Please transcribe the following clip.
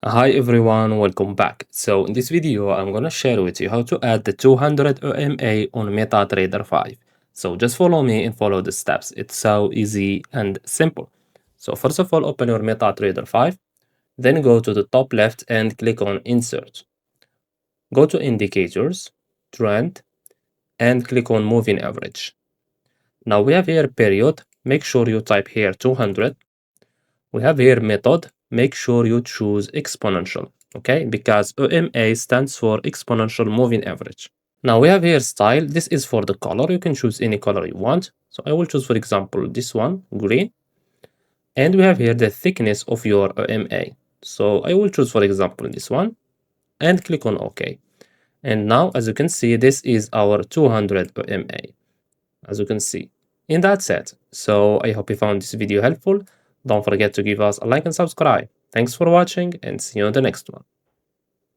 Hi everyone, welcome back. So in this video, I'm gonna share with you how to add the 200 EMA on MetaTrader 5. So just follow me and follow the steps. It's so easy and simple. So first of all, open your MetaTrader 5, then go to the top left and click on Insert. Go to Indicators, Trend, and click on Moving Average. Now we have here period. Make sure you type here 200. We have here method. Make sure you choose exponential, okay? Because EMA stands for exponential moving average. Now we have here style. This is for the color. You can choose any color you want. So I will choose, for example, this one, green. And we have here the thickness of your EMA. So I will choose, for example, this one and click on OK. And now, as you can see, this is our 200 EMA, as you can see. And that's it. So I hope you found this video helpful. Don't forget to give us a like and subscribe. Thanks for watching and see you on the next one.